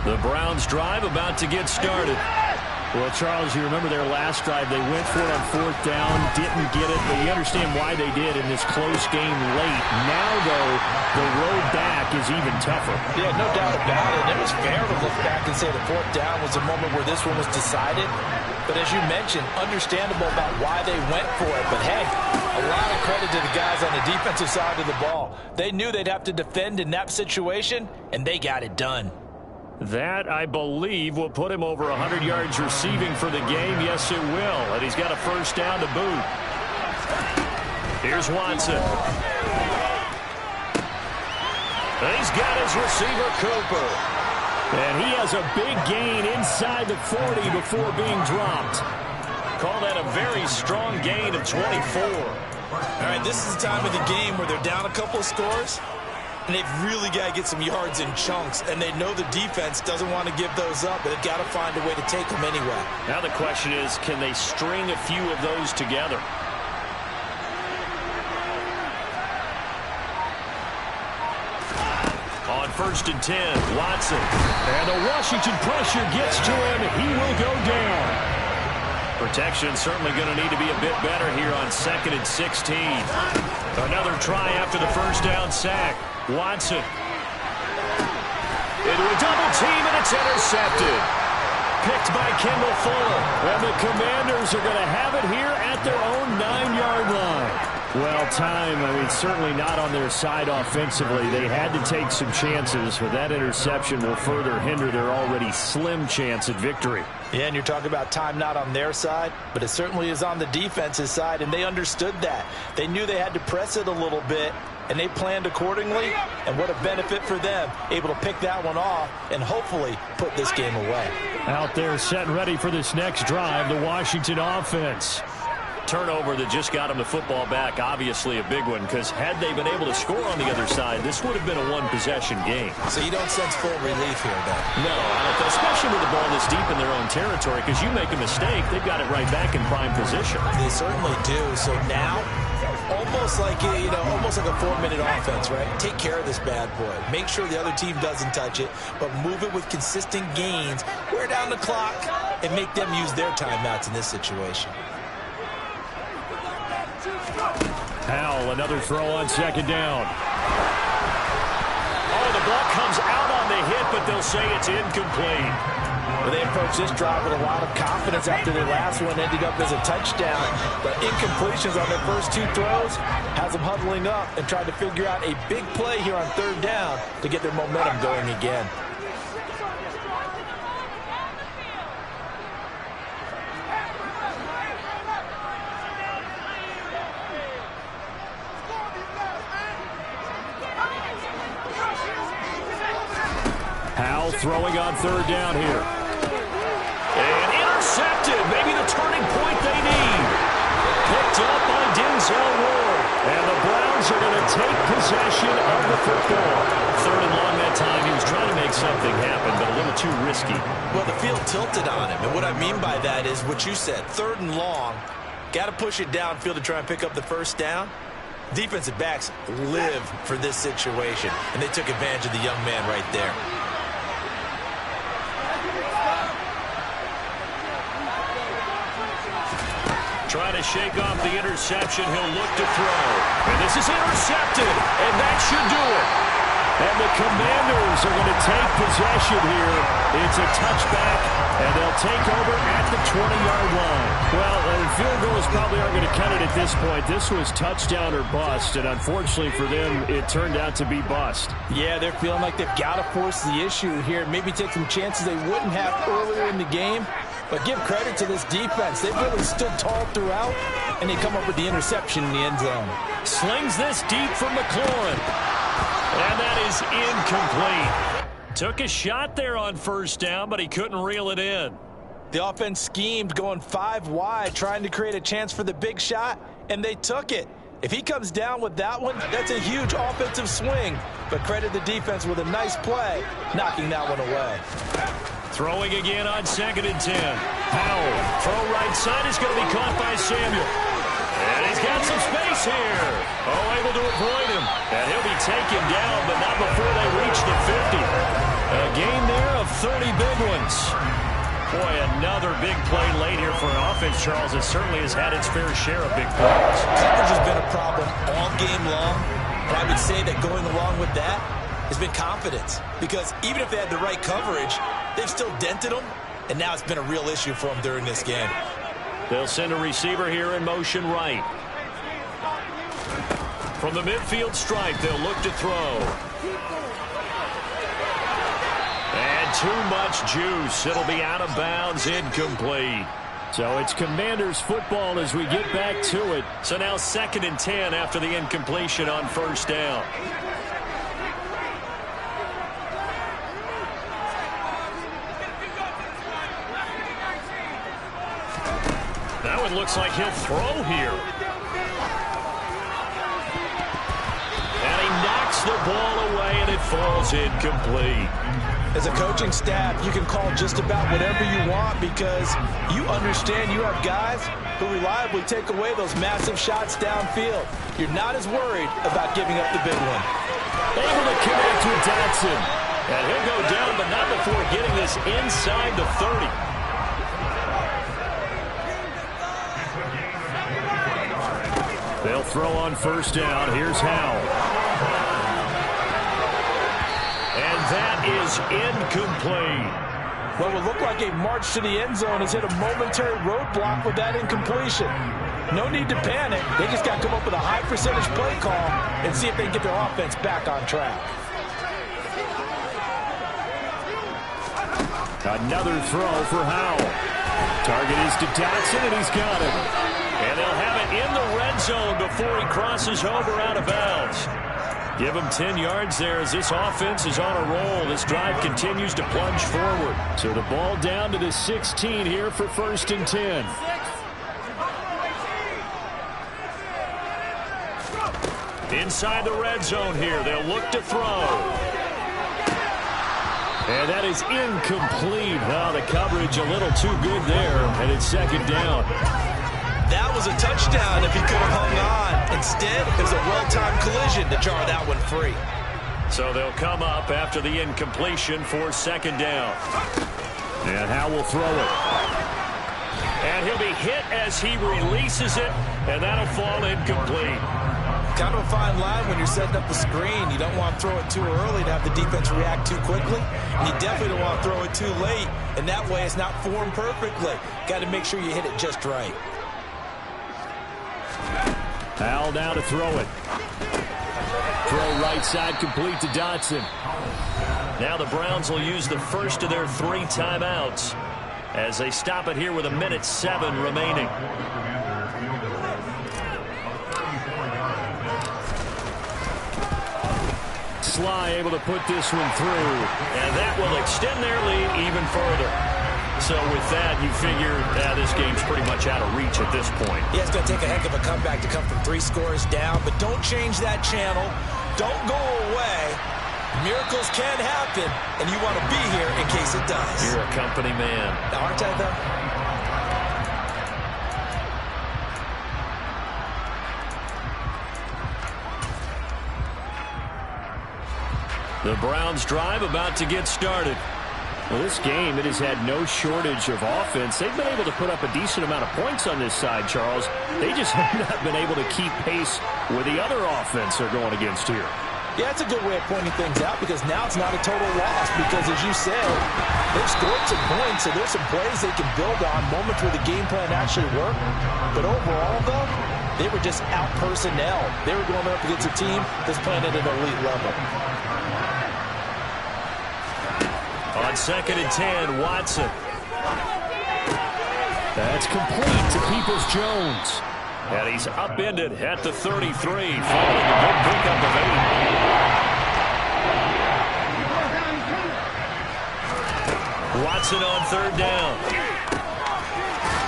The Browns drive about to get started. Well, Charles, you remember their last drive. They went for it on 4th down, didn't get it, but you understand why they did in this close game late. Now, though, the road back is even tougher. Yeah, no doubt about it. It was fair to look back and say the 4th down was the moment where this one was decided. But as you mentioned, understandable about why they went for it. But, hey, a lot of credit to the guys on the defensive side of the ball. They knew they'd have to defend in that situation, and they got it done. That, I believe, will put him over 100 yards receiving for the game. Yes, it will. And he's got a first down to boot. Here's Watson. And he's got his receiver, Cooper. And he has a big gain inside the 40 before being dropped. Call that a very strong gain of 24. All right, this is the time of the game where they're down a couple of scores. And they've really got to get some yards in chunks. And they know the defense doesn't want to give those up, but they've got to find a way to take them anyway. Now the question is, can they string a few of those together? On 1st and 10, Watson. And the Washington pressure gets to him. He will go down. Protection certainly going to need to be a bit better here on 2nd and 16. Another try after the first down sack. Watson into a double team, and it's intercepted. Picked by Kendall Fuller. And the Commanders are going to have it here at their own 9-yard line. Well, time, certainly not on their side offensively. They had to take some chances, but that interception will further hinder their already slim chance at victory. Yeah, and you're talking about time not on their side, but it certainly is on the defense's side, and they understood that. They knew they had to press it a little bit, and they planned accordingly, and what a benefit for them, able to pick that one off and hopefully put this game away. Out there set and ready for this next drive, the Washington offense. Turnover that just got them the football back, obviously a big one, because had they been able to score on the other side, this would have been a one-possession game. So you don't sense full relief here, though? No, I don't, especially with the ball this deep in their own territory, because you make a mistake, they've got it right back in prime position. They certainly do. So now, almost like almost like a 4-minute offense, right? Take care of this bad boy. Make sure the other team doesn't touch it, but move it with consistent gains. Wear down the clock and make them use their timeouts in this situation. Howell, another throw on 2nd down. Oh, the ball comes out on the hit, but they'll say it's incomplete. Well, they approached this drive with a lot of confidence after their last one ended up as a touchdown. But incompletions on their first 2 throws has them huddling up and trying to figure out a big play here on 3rd down to get their momentum going again. Howell throwing on 3rd down here. And intercepted. Maybe the turning point they need. Picked up by Denzel Ward. And the Browns are going to take possession of the football. 3rd and long that time. He was trying to make something happen, but a little too risky. Well, the field tilted on him. And what I mean by that is what you said. 3rd and long. Got to push it downfield to try and pick up the first down. Defensive backs live for this situation. And they took advantage of the young man right there. Trying to shake off the interception. He'll look to throw. And this is intercepted. And that should do it. And the Commanders are going to take possession here. It's a touchback, and they'll take over at the 20-yard line. Well, field goals probably aren't going to cut it at this point. This was touchdown or bust, and unfortunately for them, it turned out to be bust. Yeah, they're feeling like they've got to force the issue here. Maybe take some chances they wouldn't have earlier in the game. But give credit to this defense. They've really stood tall throughout, and they come up with the interception in the end zone. Slings this deep from McLaurin. And that is incomplete. Took a shot there on 1st down, but he couldn't reel it in. The offense schemed going 5 wide, trying to create a chance for the big shot, and they took it. If he comes down with that one, that's a huge offensive swing. But credit the defense with a nice play, knocking that one away. Throwing again on 2nd and 10. Howell, throw right side is going to be caught by Samuel. And he's got some space here. Oh, able to avoid him. And he'll be taken down, but not before they reach the 50. A gain there of 30 big ones. Boy, another big play late here for an offense, Charles. It certainly has had its fair share of big plays. Coverage has been a problem all game long. And I would say that going along with that has been confidence. Because even if they had the right coverage, they've still dented them. And now it's been a real issue for them during this game. They'll send a receiver here in motion right. From the midfield stripe, they'll look to throw. And too much juice. It'll be out of bounds, incomplete. So it's Commanders football as we get back to it. So now 2nd and 10 after the incompletion on 1st down. Now it looks like he'll throw here. And he knocks the ball away, and it falls incomplete. As a coaching staff, you can call just about whatever you want because you understand you have guys who reliably take away those massive shots downfield. You're not as worried about giving up the big one. Able to connect with Dotson. And he'll go down, but not before getting this inside the 30. They'll throw on 1st down. Here's Howell. And that is incomplete. What would look like a march to the end zone has hit a momentary roadblock with that incompletion. No need to panic. They just got to come up with a high percentage play call and see if they can get their offense back on track. Another throw for Howell. Target is to Dotson, and he's got it. And they'll have it in the red zone before he crosses over out of bounds. Give him 10 yards there as this offense is on a roll. This drive continues to plunge forward. So the ball down to the 16 here for 1st and 10. Inside the red zone here. They'll look to throw. And that is incomplete. Oh, the coverage a little too good there. And it's 2nd down. That was a touchdown if he could have hung on. Instead, it was a well-timed collision to jar that one free. So they'll come up after the incompletion for 2nd down. And Howell will throw it. And he'll be hit as he releases it, and that'll fall incomplete. Kind of a fine line when you're setting up the screen. You don't want to throw it too early to have the defense react too quickly. And you definitely don't want to throw it too late. And that way it's not formed perfectly. Got to make sure you hit it just right. Howell now to throw it. Throw right side complete to Dotson. Now the Browns will use the first of their 3 timeouts as they stop it here with 1:07 remaining. Sly able to put this one through, and that will extend their lead even further. So with that, you figure this game's pretty much out of reach at this point. Yeah, it's going to take a heck of a comeback to come from 3 scores down, but don't change that channel. Don't go away. Miracles can happen, and you want to be here in case it does. You're a company man. Now, aren't I, though? The Browns drive about to get started. Well, this game, it has had no shortage of offense. They've been able to put up a decent amount of points on this side, Charles. They just have not been able to keep pace with the other offense they're going against here. Yeah, it's a good way of pointing things out because now it's not a total loss because, as you said, they've scored some points, so there's some plays they can build on, moments where the game plan actually worked. But overall, though, they were just out-personnel. They were going up against a team that's playing at an elite level. On 2nd and 10, Watson. That's complete to Peoples-Jones. And he's upended at the 33, following a good pickup of 8. Watson on 3rd down.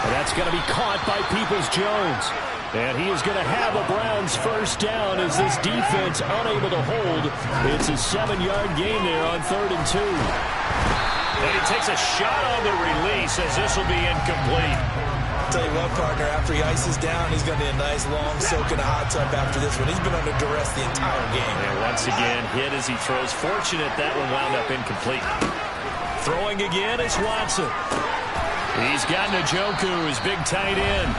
And that's going to be caught by Peoples-Jones. And he is going to have a Browns first down as this defense unable to hold. It's a 7-yard gain there on 3rd and 2. And he takes a shot on the release as this will be incomplete. I'll tell you what, partner, after he ices down, he's going to need a nice long soak in a hot tub after this one. He's been under duress the entire game. And once again, hit as he throws. Fortunate that one wound up incomplete. Throwing again is Watson. He's got Njoku, his big tight end.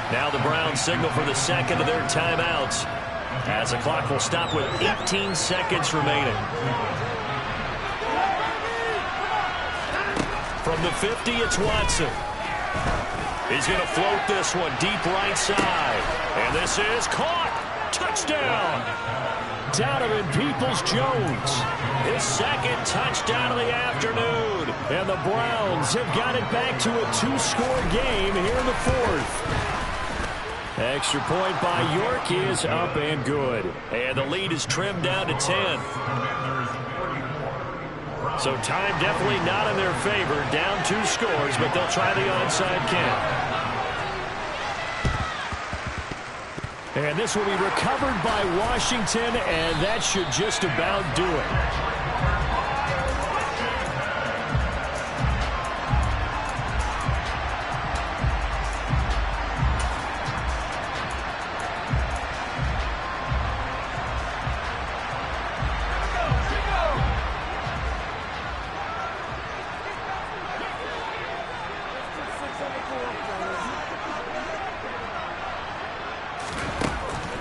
Now the Browns signal for the second of their timeouts as the clock will stop with 18 seconds remaining. From the 50, it's Watson. He's going to float this one deep right side. And this is caught. Touchdown. Donovan Peoples-Jones. His second touchdown of the afternoon. And the Browns have got it back to a 2-score game here in the 4th. Extra point by York is up and good. And the lead is trimmed down to 10. So time definitely not in their favor. Down 2 scores, but they'll try the onside kick. And this will be recovered by Washington, and that should just about do it.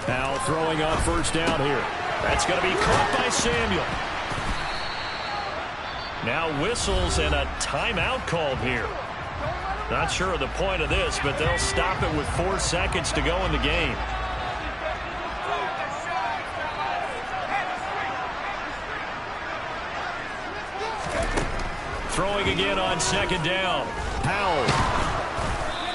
Now throwing on first down here. That's going to be caught by Samuel. Now whistles and a timeout called here. Not sure of the point of this, but they'll stop it with 4 seconds to go in the game. Throwing again on second down. Powell.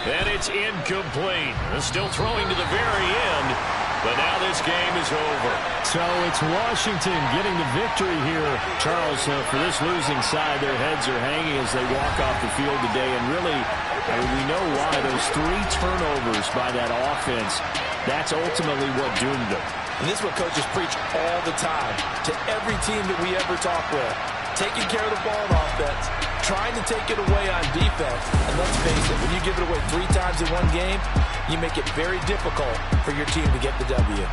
And it's incomplete. They're still throwing to the very end. But now this game is over. So it's Washington getting the victory here. Charles, for this losing side, their heads are hanging as they walk off the field today. And really, we know why. Those 3 turnovers by that offense, that's ultimately what doomed them. And this is what coaches preach all the time to every team that we ever talk with. Taking care of the ball on offense, trying to take it away on defense. And let's face it, when you give it away 3 times in one game, you make it very difficult for your team to get the W.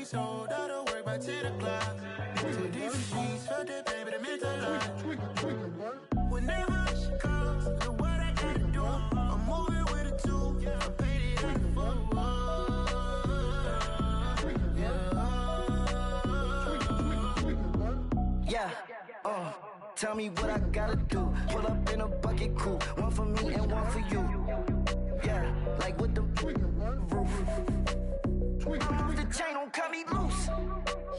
already sold out of work by 10 o'clock. Two different sheets, felt that baby, the mental lie. Whenever she calls, the what I gotta do, I'm moving with a two. I paid it out the full. Yeah, tell me what I gotta do. Pull up in a bucket coupe, one for me and one for you. Yeah, like with the roof. I'm off the chain, don't cut me loose.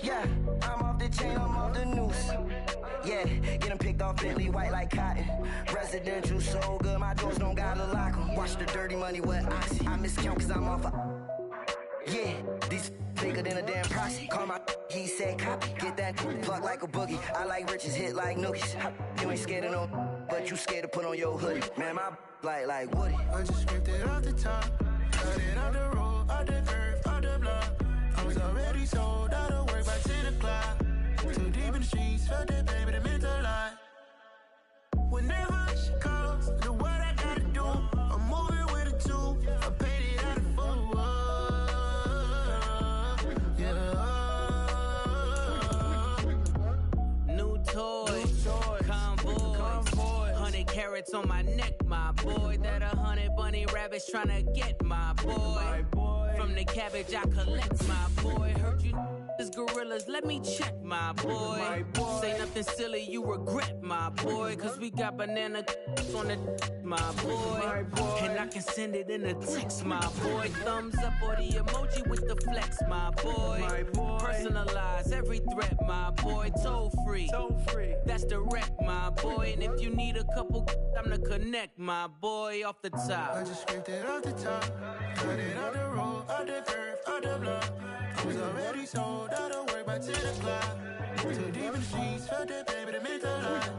Yeah, I'm off the chain, I'm off the noose. Yeah, get them picked off Bentley, white like cotton. Residential so good, my doors don't gotta lock them. Watch the dirty money with Oxy. I miscount cause I'm off a... Yeah, these bigger than a damn proxy. Call my he said copy. Get that pluck like a boogie. I like riches, hit like nookies. You ain't scared of no, but you scared to put on your hoodie. Man, my like Woody. I just ripped it off the top. Cut it off the road, off the curve, off the block. I was already sold out of work by 10 o'clock. Too deep in the streets, felt that baby, the mental lie. Whenever she calls, the what I gotta do, I'm moving with a two. I paid it out of full. New toy, convoy, 100 carats on my neck, my boy. That 100 bunny rabbits tryna get my boy. From the cabbage I collect, my boy. Heard you is gorillas, let me check, my boy. Say nothing silly, you regret, my boy. Cause we got banana on the my boy. And I can send it in a text, my boy. Thumbs up or the emoji with the flex, my boy. Personalize every threat, my boy. Toll free, that's direct, my boy. And if you need a couple, I'm the connect, my boy. Off the top, I just ripped it off the top. Cut it off the road, off the curve, off the block. I was already sold out of work by 10 o'clock. Too deep in the streets, felt that baby, the mental lie.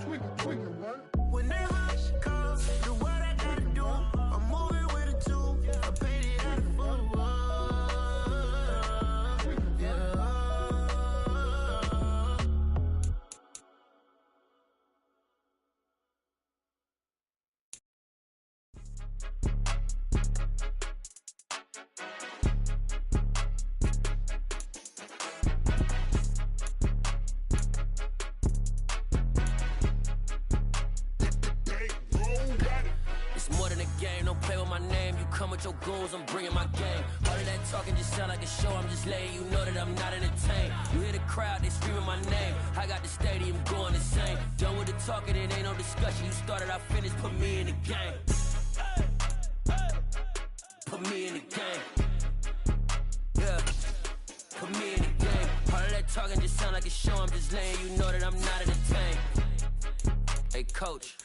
Whenever she calls, the what I gotta do, I'm moving with a two. I paid it out of full. Your goons, I'm bringing my game. All of that talking just sound like a show. I'm just letting you know that I'm not entertained. You hear the crowd, they screaming my name. I got the stadium going insane. Done with the talking, it ain't no discussion. You started, I finished, put me in the game. Put me in the game. Yeah, put me in the game. All of that talking just sound like a show. I'm just letting you know that I'm not entertained. Hey, coach.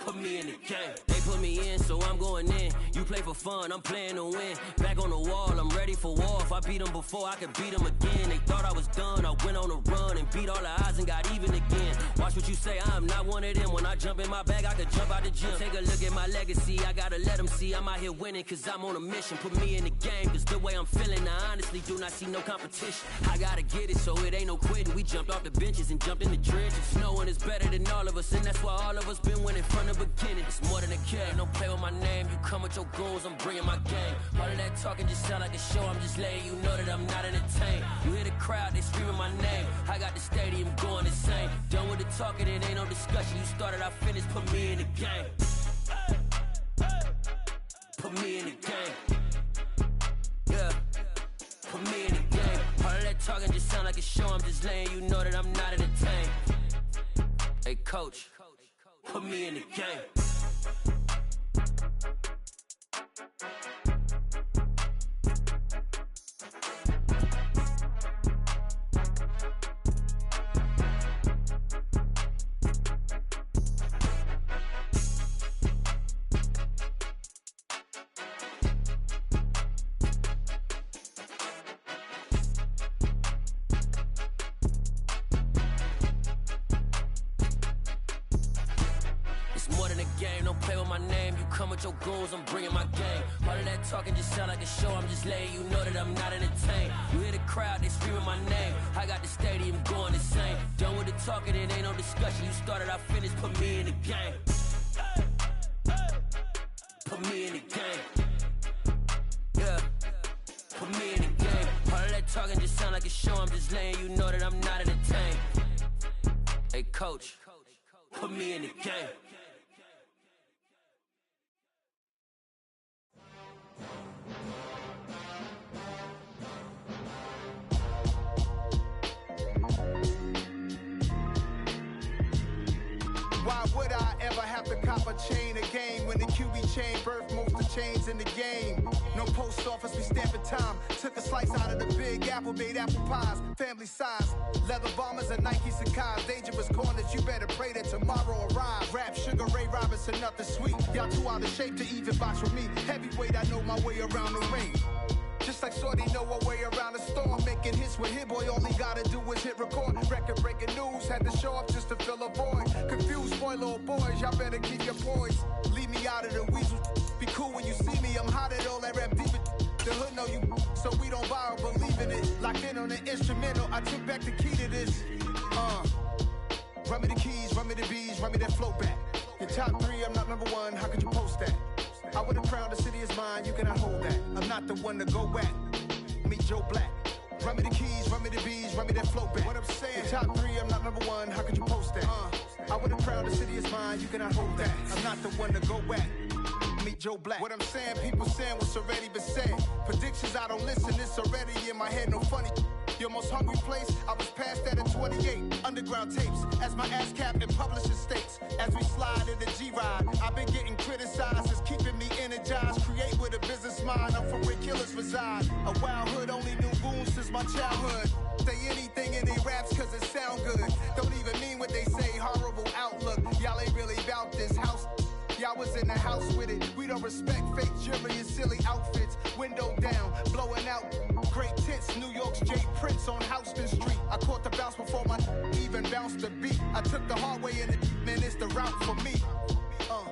Put me in the game. They put me in, so I'm going in. You play for fun, I'm playing to win. Back on the wall, I'm ready for war. If I beat them before, I could beat them again. They thought I was done, I went on a run and beat all the odds and got even again. Watch what you say, I'm not one of them. When I jump in my bag, I could jump out the gym. Take a look at my legacy, I gotta let them see I'm out here winning, cause I'm on a mission. Put me in the game, cause the way I'm feeling, I honestly do not see no competition. I gotta get it, so it ain't no quitting. We jumped off the benches and jumped in the trenches. No one is better than all of us, and that's why all of us been winning from the beginning. It's more than a game, don't play with my name. You come with your goons, I'm bringing my game. All of that talking just sound like a show. I'm just letting you know that I'm not entertained. You hear the crowd, they screaming my name. I got the stadium going insane. Done with the talking, it ain't no discussion. You started, I finished, put me in the game. Put me in the game. Yeah, put me in the game. All of that talking just sound like a show. I'm just letting you know that I'm not entertained. Hey, coach, put me in the game. Your goons, I'm bringing my game. All of that talking just sound like a show. I'm just letting you know that I'm not entertained. You hear the crowd, they screaming my name. I got the stadium going insane. Done with the talking, it ain't no discussion. You started, I finished, put me in the game. Put me in the game. Yeah, put me in the game. All of that talking just sound like a show. I'm just letting you know that I'm not entertained. Hey, coach, put me in the game. Why would I ever have to cop a chain a game when the QB chain birthed most of the chains in the game? No post office, we stamping time. Took a slice out of the big apple, made apple pies, family size. Leather bombers and Nike Sacai's. Dangerous corners, you better pray that tomorrow arrives. Rap, Sugar Ray Robinson, nothing sweet. Y'all too out of shape to even box with me. Heavyweight, I know my way around the ring. Just like Shorty know her way around the storm. Making hits with Hit Boy, all he gotta do is hit record. Record breaking news, had to show up just to fill a void. Confused boy, little boys, y'all better keep your poise. Leave me out of the weasel. Be cool when you see me, I'm hot at all that rap deep. The hood know you, so we don't borrow, believe in it. Locked in on the instrumental, I took back the key to this. Run me the keys, run me the bees, run me that flow back. Your top three, I'm not number one, how could you post that? I would've crowned the city is mine, you cannot hold that. I'm not the one to go at. Meet Joe Black. Run me the keys, run me the bees, run me that flow back. What I'm saying, your top three, I'm not number one, how could you post that? I would've crowned the city is mine, you cannot hold that. I'm not the one to go at. Meet Joe Black. What I'm saying, people saying what's already been said. Predictions, I don't listen, it's already in my head, no funny. Your most hungry place, I was past that at 28. Underground tapes, as my ass cap in publishing states. As we slide in the G-Ride, I've been getting criticized, it's keeping me energized. Create with a business mind, I'm from where killers reside. A wild hood, only knew goons since my childhood. Say anything in they raps cause it sound good. Don't even mean what they say, horrible outlook. Y'all ain't really about this house. Y'all was in the house with it. We don't respect fake jewelry and silly outfits. Window down, blowing out great tits. New York's Jay Prince on Houston Street. I caught the bounce before my even bounced the beat. I took the hard way in it, man, it's the route for me.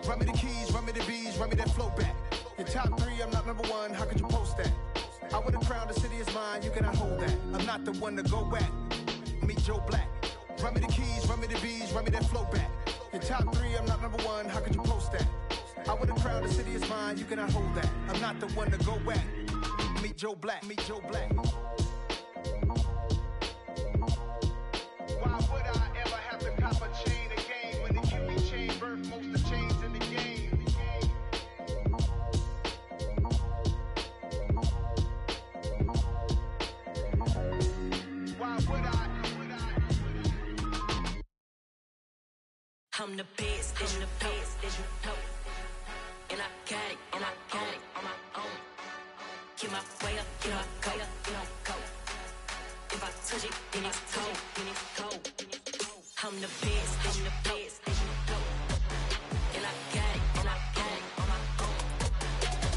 Run me the keys, run me the bees, run me that flow back. Your top three, I'm not number one, how could you post that? I would've crowned the city is mine, you cannot hold that. I'm not the one to go at. Meet Joe Black. Run me the keys, run me the bees, run me that flow back. Your top three, I'm not number one, how could you post that? I would've crowned the city is mine, you cannot hold that. I'm not the one to go at. Meet Joe Black, meet Joe Black. Why would I ever have to cop a chain a game when the QB chain birthed most of the chains in the game? Why would I? I'm the best, I'm the best, and I got it, and I got it on my own. Get my way up, get my go, go. If I touch it, then it's cold, then it's cold. I'm the best, I'm the best, and I got it, and I got it on my own.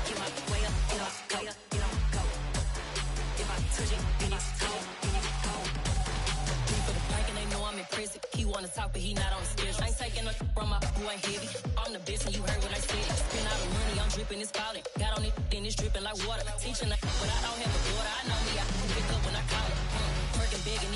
Get my way up, get my go. If I touch it, then it's cold, then it's cold. Three for the plank and they know I'm impressive. He wanna talk, but he not on the schedule. I ain't taking no from my boy heavy. I'm the best and you heard what I said. Spend all the money, I'm dripping, it's falling. Got on it, then it's dripping like water. Teaching, but I don't have a daughter. I know me, I can pick up when I call it. Working big and